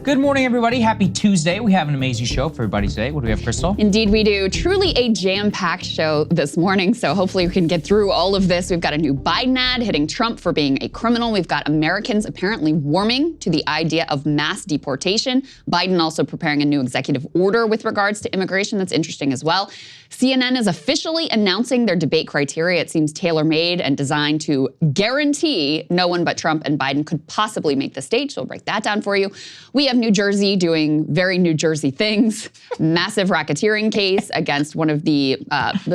Good morning, everybody. Happy Tuesday. We have an amazing show for everybody today. What do we have, Krystal? Indeed we do. Truly a jam-packed show this morning, so hopefully we can get through all of this. We've got a new Biden ad hitting Trump for being a criminal. We've got Americans apparently warming to the idea of mass deportation. Biden also preparing a new executive order with regards to immigration. That's interesting as well. CNN is officially announcing their debate criteria. It seems tailor-made and designed to guarantee no one but Trump and Biden could possibly make the stage, so we'll break that down for you. We have New Jersey doing very New Jersey things. Massive racketeering case against one of the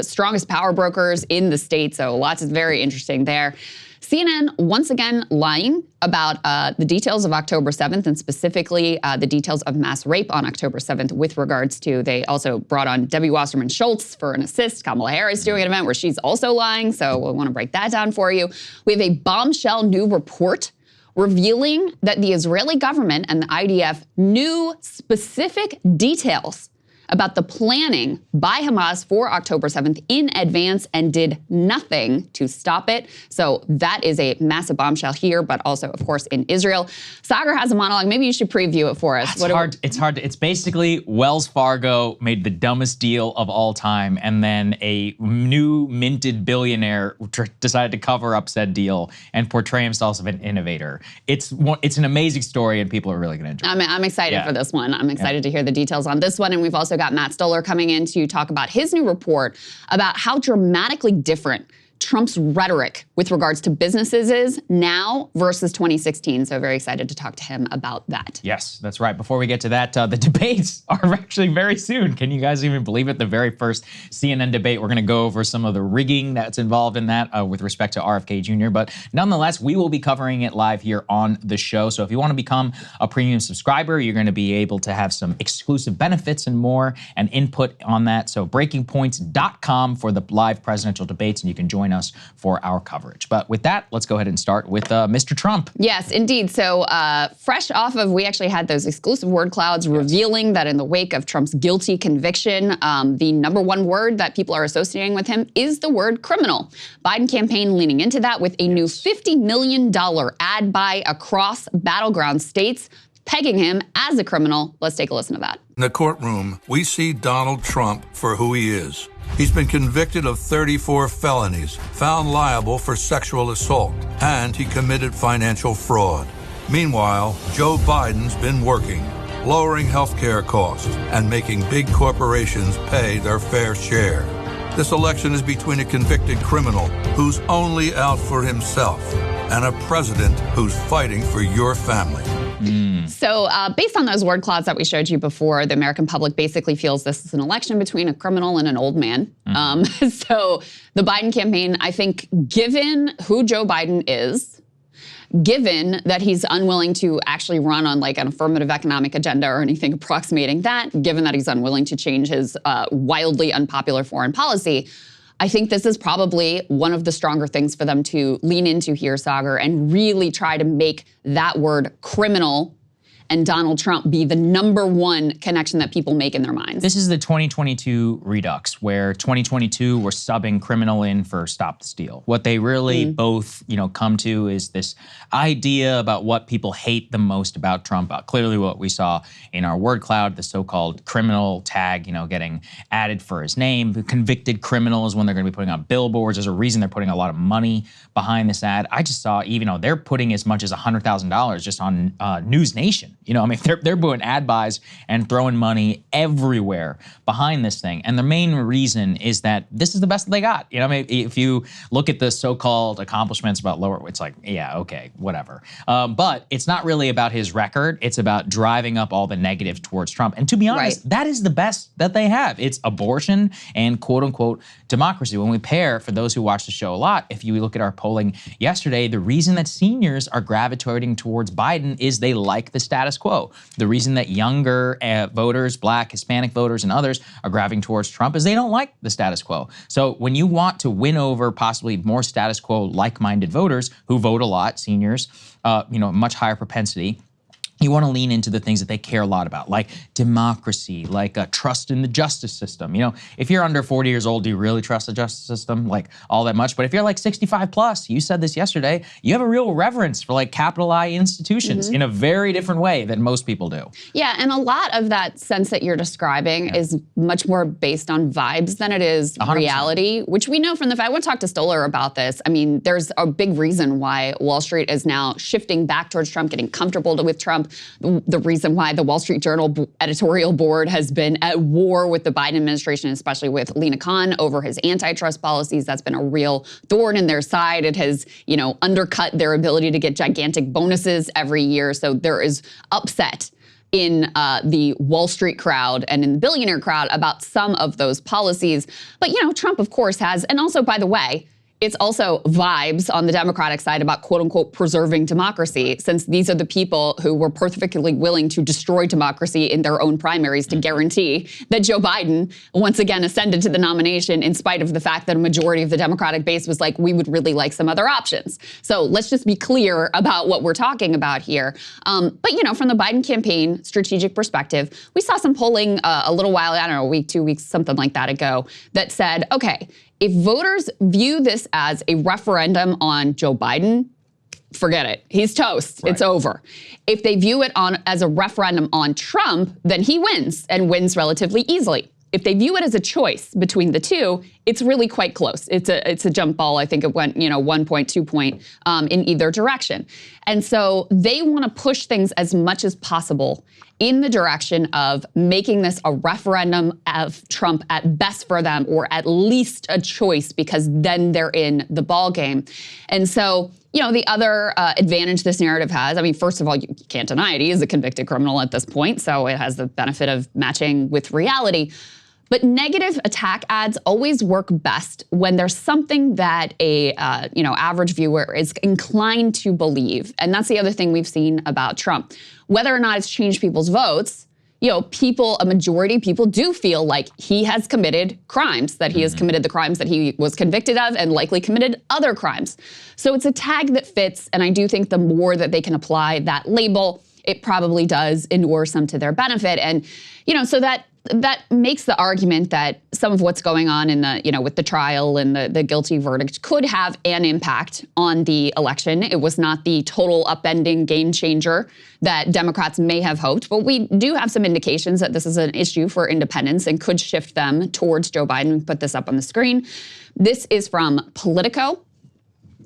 strongest power brokers in the state, so lots of very interesting there. CNN once again lying about the details of October 7th and specifically the details of mass rape on October 7th with regards to, they also brought on Debbie Wasserman Schultz for an assist. Kamala Harris doing an event where she's also lying, so we'll want to break that down for you. We have a bombshell new report revealing that the Israeli government and the IDF knew specific details about the planning by Hamas for October 7th in advance and did nothing to stop it. So that is a massive bombshell here, but also, of course, in Israel. Saagar has a monologue. Maybe you should preview it for us. It's hard. It's basically Wells Fargo made the dumbest deal of all time, and then a new minted billionaire decided to cover up said deal and portray himself as an innovator. It's an amazing story, and people are really going to enjoy it. I'm excited for this one. I'm excited to hear the details on this one, and we've also got Matt Stoller coming in to talk about his new report about how dramatically different Trump's rhetoric with regards to businesses is now versus 2016. So very excited to talk to him about that. Yes, that's right. Before we get to that, the debates are actually very soon. Can you guys even believe it? The very first CNN debate, we're going to go over some of the rigging that's involved in that with respect to RFK Jr. But nonetheless, we will be covering it live here on the show. So if you want to become a premium subscriber, you're going to be able to have some exclusive benefits and more and input on that. So breakingpoints.com for the live presidential debates, and you can join us for our coverage. But with that, let's go ahead and start with Mr. Trump. Yes, indeed. So fresh off of, we actually had those exclusive word clouds revealing that in the wake of Trump's guilty conviction, the #1 word that people are associating with him is the word criminal. Biden campaign leaning into that with a new $50 million ad buy across battleground states, pegging him as a criminal. Let's take a listen to that. In the courtroom, we see Donald Trump for who he is. He's been convicted of 34 felonies, found liable for sexual assault, and he committed financial fraud. Meanwhile, Joe Biden's been working, lowering healthcare costs and making big corporations pay their fair share. This election is between a convicted criminal who's only out for himself and a president who's fighting for your family. So based on those word clouds that we showed you before, the American public basically feels this is an election between a criminal and an old man. So the Biden campaign, I think, given who Joe Biden is, given that he's unwilling to actually run on like an affirmative economic agenda or anything approximating that, given that he's unwilling to change his wildly unpopular foreign policy, I think this is probably one of the stronger things for them to lean into here, Saagar, and really try to make that word criminal and Donald Trump be the #1 connection that people make in their minds. This is the 2022 redux, where 2022 we're subbing criminal in for stop the steal. What they really both, come to is this idea about what people hate the most about Trump. Clearly what we saw in our word cloud, the so-called criminal tag, getting added for his name. The convicted criminals, when they're going to be putting on billboards, there's a reason they're putting a lot of money behind this ad. I just saw, even they're putting as much as $100,000 just on News Nation. They're doing ad buys and throwing money everywhere behind this thing. And the main reason is that this is the best that they got. If you look at the so-called accomplishments about lower, it's like, yeah, okay, whatever. But it's not really about his record. It's about driving up all the negative towards Trump. And to be honest, that is the best that they have. It's abortion and quote unquote democracy. When we pair, for those who watch the show a lot, if you look at our polling yesterday, the reason that seniors are gravitating towards Biden is they like the status quo. The reason that younger voters, Black, Hispanic voters, and others are gravitating towards Trump is they don't like the status quo. So when you want to win over possibly more status quo like-minded voters who vote a lot, seniors, much higher propensity, You want to lean into the things that they care a lot about, like democracy, like trust in the justice system. You know, if you're under 40 years old, do you really trust the justice system like all that much? But if you're like 65 plus, you said this yesterday, you have a real reverence for like capital I institutions in a very different way than most people do. Yeah, and a lot of that sense that you're describing is much more based on vibes than it is 100%. reality, which we know from the fact, I want to talk to Stoller about this. I mean, there's a big reason why Wall Street is now shifting back towards Trump, getting comfortable with Trump. The reason why the Wall Street Journal editorial board has been at war with the Biden administration, especially with Lena Khan over his antitrust policies. That's been a real thorn in their side. It has, you know, undercut their ability to get gigantic bonuses every year. So there is upset in the Wall Street crowd and in the billionaire crowd about some of those policies. But, you know, Trump, of course, has, and also, by the way, it's also vibes on the Democratic side about, quote unquote, preserving democracy, since these are the people who were perfectly willing to destroy democracy in their own primaries to guarantee that Joe Biden once again ascended to the nomination in spite of the fact that a majority of the Democratic base was like, we would really like some other options. So let's just be clear about what we're talking about here. But, you know, from the Biden campaign strategic perspective, we saw some polling a little while, I don't know, a week, 2 weeks, something like that ago, that said, okay, if voters view this as a referendum on Joe Biden, forget it. He's toast. Right. It's over. If they view it as a referendum on Trump, then he wins and wins relatively easily. If they view it as a choice between the two, it's really quite close. It's a jump ball. I think it went, you know, 1 point, 2 point in either direction. And so they want to push things as much as possible in the direction of making this a referendum of Trump at best for them, or at least a choice, because then they're in the ball game. And so, you know, the other advantage this narrative has, I mean, first of all, you can't deny it. He is a convicted criminal at this point, so it has the benefit of matching with reality. But negative attack ads always work best when there's something that a average viewer is inclined to believe. And that's the other thing we've seen about Trump. Whether or not it's changed people's votes, you know, a majority of people do feel like he has committed crimes, that he has committed the crimes that he was convicted of and likely committed other crimes. So it's a tag that fits. And I do think the more that they can apply that label, it probably does inure some to their benefit. And, you know, so that makes the argument that some of what's going on in the, you know, with the trial and the guilty verdict could have an impact on the election. It was not the total upending game changer that Democrats may have hoped, but we do have some indications that this is an issue for independents and could shift them towards Joe Biden. We put this up on the screen. This is from Politico.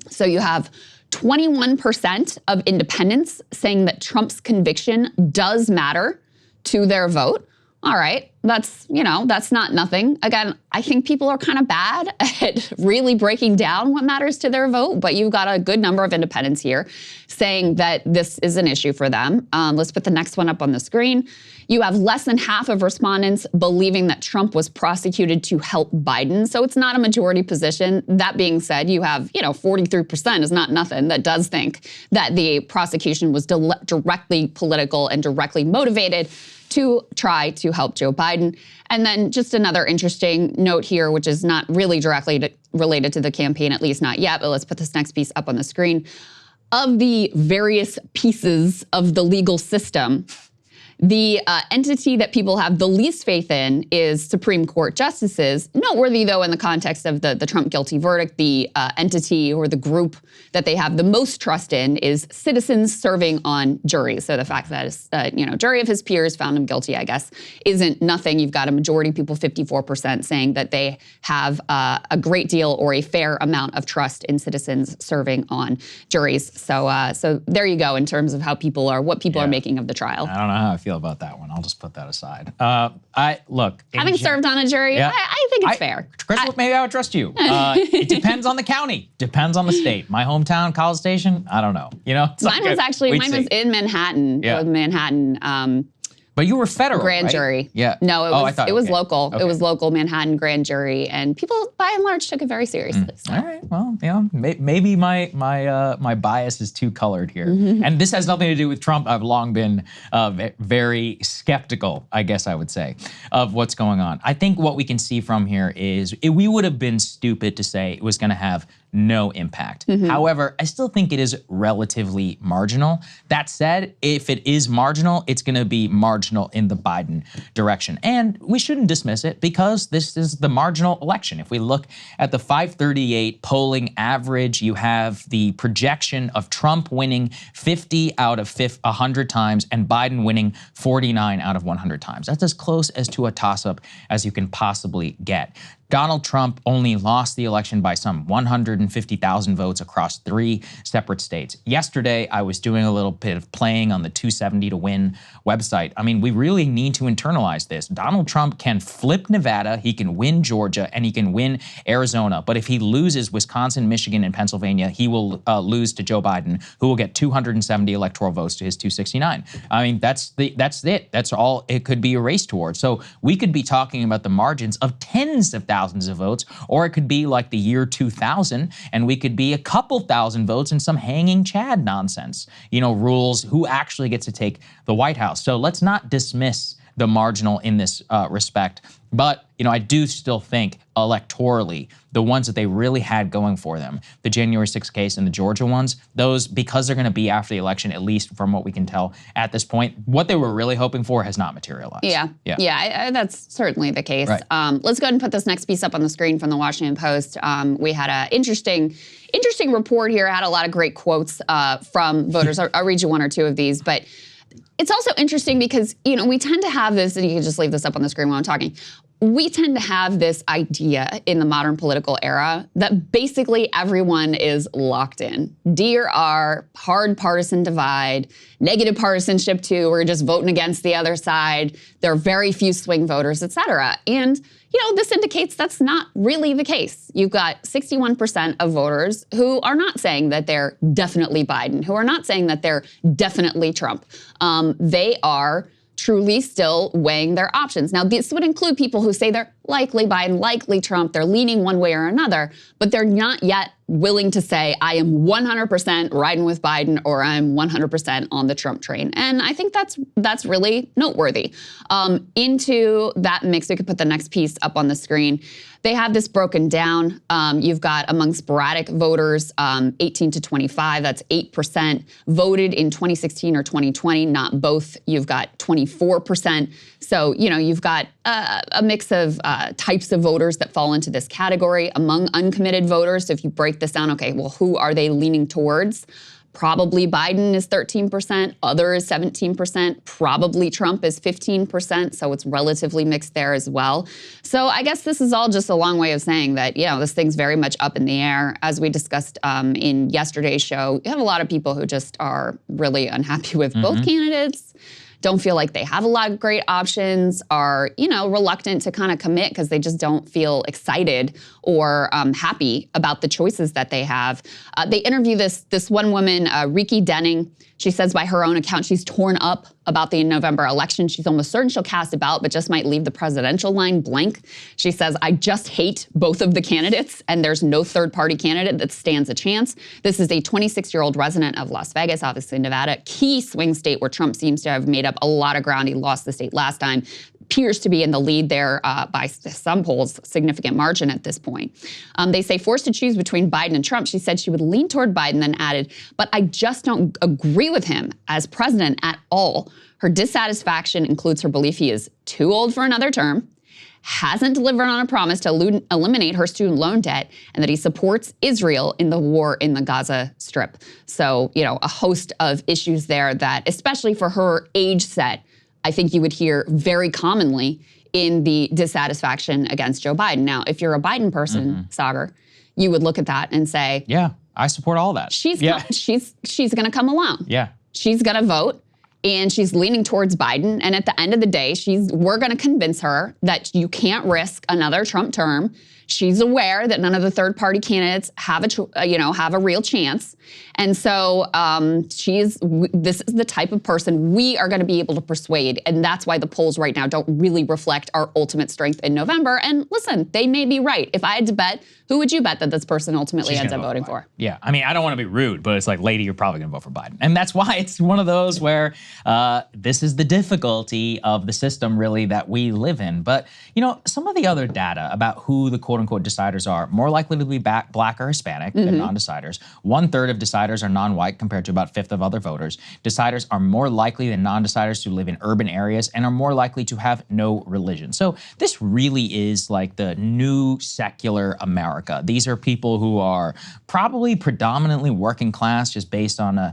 So you have 21% of independents saying that Trump's conviction does matter to their vote. All right, that's not nothing. Again, I think people are kind of bad at really breaking down what matters to their vote, but you've got a good number of independents here saying that this is an issue for them. Let's put the next one up on the screen. You have less than half of respondents believing that Trump was prosecuted to help Biden. So it's not a majority position. That being said, you have, 43% is not nothing that does think that the prosecution was directly political and directly motivated to try to help Joe Biden. And then just another interesting note here, which is not really directly related to the campaign, at least not yet, but let's put this next piece up on the screen. Of the various pieces of the legal system, the entity that people have the least faith in is Supreme Court justices. Noteworthy, though, in the context of the Trump guilty verdict, the entity or the group that they have the most trust in is citizens serving on juries. So the fact that a jury of his peers found him guilty, I guess, isn't nothing. You've got a majority, people 54%, saying that they have a great deal or a fair amount of trust in citizens serving on juries. So there you go in terms of how what people are making of the trial. I don't know how I feel about that one. I'll just put that aside. Having served on a jury, I think it's fair. Krystal, maybe I would trust you. It depends on the county. Depends on the state. My hometown, College Station, I don't know. Mine was in Manhattan. Yeah. Manhattan. But you were federal, grand right? jury. Yeah. No, it was local. Okay. It was local Manhattan grand jury, and people by and large took it very seriously. So. All right. Well, maybe my bias is too colored here, and this has nothing to do with Trump. I've long been very skeptical, I guess I would say, of what's going on. I think what we can see from here is we would have been stupid to say it was going to have no impact. However, I still think it is relatively marginal. That said, if it is marginal, it's going to be marginal in the Biden direction. And we shouldn't dismiss it because this is the marginal election. If we look at the 538 polling average, you have the projection of Trump winning 50 out of 100 times and Biden winning 49 out of 100 times. That's as close as to a toss-up as you can possibly get. Donald Trump only lost the election by some 150,000 votes across 3 separate states. Yesterday, I was doing a little bit of playing on the 270 to win website. I mean, we really need to internalize this. Donald Trump can flip Nevada, he can win Georgia, and he can win Arizona. But if he loses Wisconsin, Michigan, and Pennsylvania, he will lose to Joe Biden, who will get 270 electoral votes to his 269. I mean, that's it. That's all it could be a race towards. So we could be talking about the margins of tens of thousands of votes, or it could be like the year 2000, and we could be a couple thousand votes in some hanging Chad nonsense, rules, who actually gets to take the White House. So let's not dismiss the marginal in this respect. But, I do still think electorally, the ones that they really had going for them, the January 6th case and the Georgia ones, those, because they're going to be after the election, at least from what we can tell at this point, what they were really hoping for has not materialized. Yeah, that's certainly the case. Right. Let's go ahead and put this next piece up on the screen from the Washington Post. We had an interesting report here. It had a lot of great quotes from voters. I'll read you one or two of these, but it's also interesting because, we tend to have this, and you can just leave this up on the screen while I'm talking. We tend to have this idea in the modern political era that basically everyone is locked in. D or R, hard partisan divide, negative partisanship too, we're just voting against the other side. There are very few swing voters, et cetera. And this indicates that's not really the case. You've got 61% of voters who are not saying that they're definitely Biden, who are not saying that they're definitely Trump. They are truly still weighing their options. Now, this would include people who say they're likely Biden, likely Trump, they're leaning one way or another, but they're not yet willing to say, I am 100% riding with Biden or I'm 100% on the Trump train. And I think that's really noteworthy. Into that mix, we could put the next piece up on the screen. They have this broken down. You've got among sporadic voters, 18 to 25, that's 8%, voted in 2016 or 2020, not both. You've got 24%. So, you've got a mix of types of voters that fall into this category. Among uncommitted voters, so if you break this down, okay, well, who are they leaning towards? Probably Biden is 13%, other is 17%, probably Trump is 15%, so it's relatively mixed there as well. So I guess this is all just a long way of saying that, this thing's very much up in the air. As we discussed in yesterday's show, you have a lot of people who just are really unhappy with both candidates, don't feel like they have a lot of great options, are, reluctant to kind of commit because they just don't feel excited or happy about the choices that they have. They interview this one woman, Riki Denning. She says by her own account, she's torn up about the November election. She's almost certain she'll cast a ballot, but just might leave the presidential line blank. She says, I just hate both of the candidates, and there's no third-party candidate that stands a chance. This is a 26-year-old resident of Las Vegas, obviously Nevada, key swing state where Trump seems to have made up a lot of ground. He lost the state last time. Appears to be in the lead there by some polls, significant margin at this point. They say forced to choose between Biden and Trump. She said she would lean toward Biden, then added, but I just don't agree with him as president at all. Her dissatisfaction includes her belief he is too old for another term, hasn't delivered on a promise to eliminate her student loan debt, and that he supports Israel in the war in the Gaza Strip. So, a host of issues there that, especially for her age set, I think you would hear very commonly in the dissatisfaction against Joe Biden. Now, if you're a Biden person, Saagar, you would look at that and say, yeah, I support all that. She's going to come along. Yeah. She's going to vote, and she's leaning towards Biden. And at the end of the day, we're going to convince her that you can't risk another Trump term. She's aware that none of the third-party candidates have a real chance, and so this is the type of person we are going to be able to persuade, and that's why the polls right now don't really reflect our ultimate strength in November. And listen, they may be right. If I had to bet, who would you bet that this person ultimately ends up voting for? Yeah, I mean, I don't want to be rude, but it's like, lady, you're probably going to vote for Biden, and that's why it's one of those where this is the difficulty of the system, really, that we live in. But some of the other data about who the quote quote-unquote deciders are more likely to be black or Hispanic than non-deciders. 1/3 of deciders are non-white compared to about 1/5 of other voters. Deciders are more likely than non-deciders to live in urban areas and are more likely to have no religion. So this really is like the new secular America. These are people who are probably predominantly working class, just based on a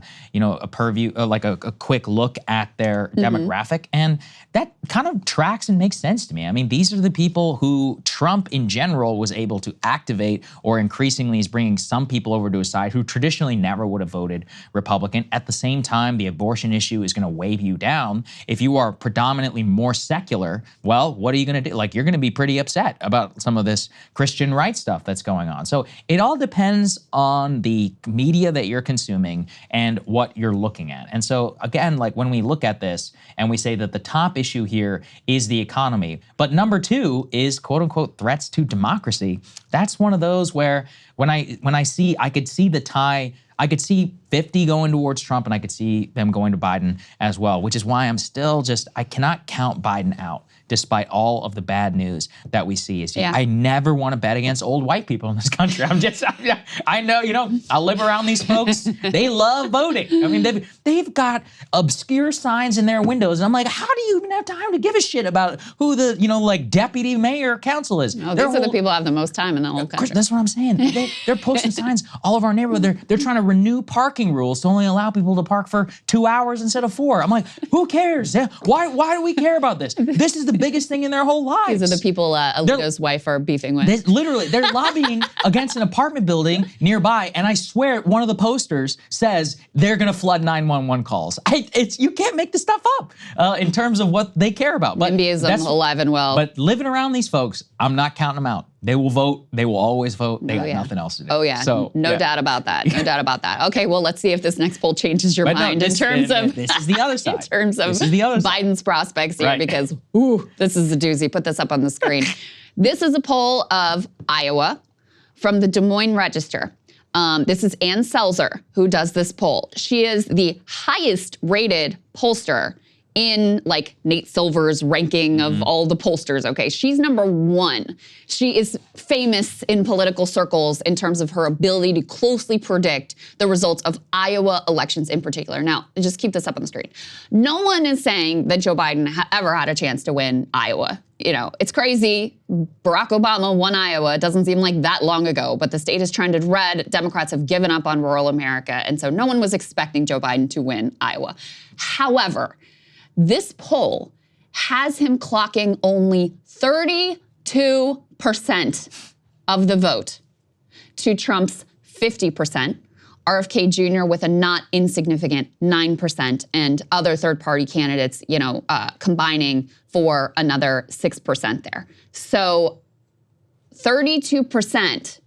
purview, like a quick look at their demographic. And that kind of tracks and makes sense to me. I mean, these are the people who Trump in general was able to activate, or increasingly is bringing some people over to his side who traditionally never would have voted Republican. At the same time, the abortion issue is going to weigh you down. If you are predominantly more secular, well, what are you going to do? Like, you're going to be pretty upset about some of this Christian rights stuff that's going on. So it all depends on the media that you're consuming and what you're looking at. And so again, like when we look at this and we say that the top issue here is the economy, but number 2 is quote unquote threats to democracy. That's one of those where when I see, I could see the tie. I could see 50 going towards Trump, and I could see them going to Biden as well, which is why I'm still I cannot count Biden out despite all of the bad news that we see. I never want to bet against old white people in this country. I know, I live around these folks. They love voting. I mean, they've got obscure signs in their windows. And I'm like, how do you even have time to give a shit about who the, deputy mayor or council is? No, these are the people who have the most time in the whole country. That's what I'm saying. They're posting signs all over our neighborhood. They're trying to renew parking rules to only allow people to park for 2 hours instead of 4. I'm like, who cares? Why do we care about this? This is the biggest thing in their whole lives. These are the people Alito's wife are beefing with. They're lobbying against an apartment building nearby, and I swear one of the posters says they're going to flood 911 calls. You can't make this stuff up in terms of what they care about. But NIMBYism alive and well. But living around these folks, I'm not counting them out. They will vote. They will always vote. They got nothing else to do. Oh, yeah. So, no doubt about that. No doubt about that. Okay, well, let's see if this next poll changes your mind in terms of... This is the other side. In terms of Biden's prospects here, because, this is a doozy. Put this up on the screen. This is a poll of Iowa from the Des Moines Register. This is Ann Selzer who does this poll. She is the highest rated pollster in like Nate Silver's ranking of all the pollsters, okay? She's number 1. She is famous in political circles in terms of her ability to closely predict the results of Iowa elections in particular. Now, just keep this up on the screen. No one is saying that Joe Biden ever had a chance to win Iowa. It's crazy. Barack Obama won Iowa. It doesn't seem like that long ago, but the state has trended red. Democrats have given up on rural America, and so no one was expecting Joe Biden to win Iowa. However, this poll has him clocking only 32% of the vote to Trump's 50%, RFK Jr. with a not insignificant 9%, and other third-party candidates, combining for another 6% there. So 32%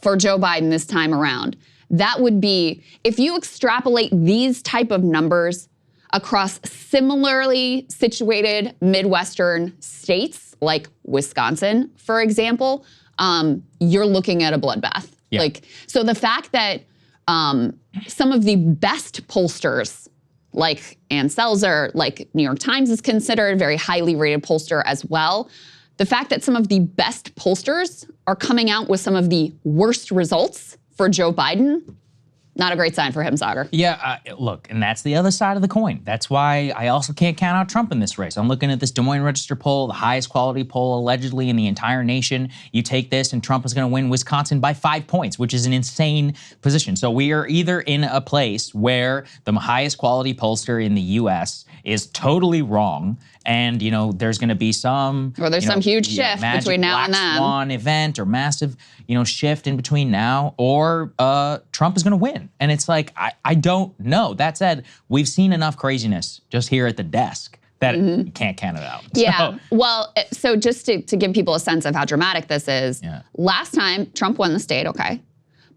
for Joe Biden this time around. That would be, if you extrapolate these type of numbers across similarly situated Midwestern states, like Wisconsin, for example, you're looking at a bloodbath. Yeah. So the fact that some of the best pollsters, like Ann Selzer, like New York Times is considered a very highly rated pollster as well, the fact that some of the best pollsters are coming out with some of the worst results for Joe Biden, not a great sign for him, Saagar. Yeah, look, and that's the other side of the coin. That's why I also can't count out Trump in this race. I'm looking at this Des Moines Register poll, the highest quality poll allegedly in the entire nation. You take this and Trump is going to win Wisconsin by 5 points, which is an insane position. So we are either in a place where the highest quality pollster in the U.S. is totally wrong, and there's going to be some, or there's some huge shift between now and then, Black Swan event or massive, shift in between now, or Trump is going to win. And it's like, I don't know. That said, we've seen enough craziness just here at the desk that you can't count it out. Yeah. Well, so just to give people a sense of how dramatic this is, last time Trump won the state, okay,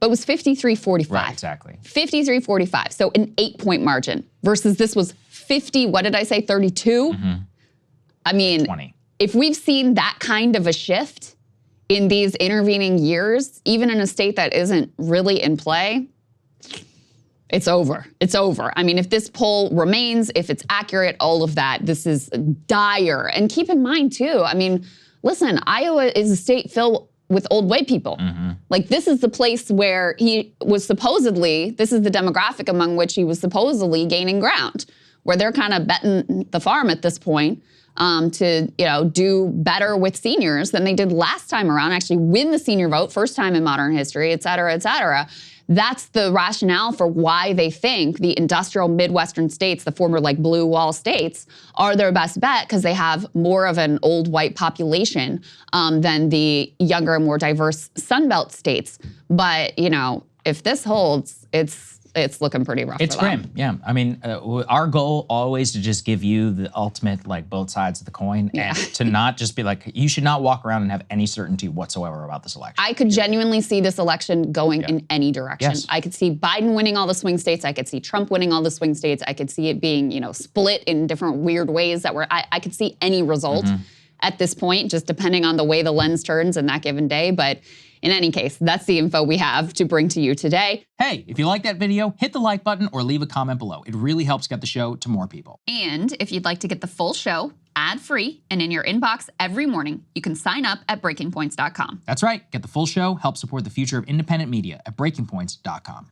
but it was 53-45. Right, exactly. 53-45. So an 8-point margin versus this was 50, what did I say, 32? I mean, 20. If we've seen that kind of a shift in these intervening years, even in a state that isn't really in play, it's over. It's over. I mean, if this poll remains, if it's accurate, all of that, this is dire. And keep in mind, too, I mean, listen, Iowa is a state filled with old white people. Like, this is the place where he was supposedly, this is the demographic among which he was supposedly gaining ground, where they're kind of betting the farm at this point to, you know, do better with seniors than they did last time around, actually win the senior vote, first time in modern history, et cetera, et cetera. That's the rationale for why they think the industrial Midwestern states, the former like blue wall states, are their best bet because they have more of an old white population than the younger and more diverse Sunbelt states. But, you know, if this holds, it's looking pretty rough. It's grim, yeah. I mean, our goal always to just give you the ultimate, like, both sides of the coin, and to not just be like, you should not walk around and have any certainty whatsoever about this election. I could genuinely see this election going in any direction. Yes. I could see Biden winning all the swing states. I could see Trump winning all the swing states. I could see it being, you know, split in different weird ways that I could see any result at this point, just depending on the way the lens turns in that given day. But in any case, that's the info we have to bring to you today. Hey, if you like that video, hit the like button or leave a comment below. It really helps get the show to more people. And if you'd like to get the full show ad-free and in your inbox every morning, you can sign up at breakingpoints.com. That's right. Get the full show, help support the future of independent media at breakingpoints.com.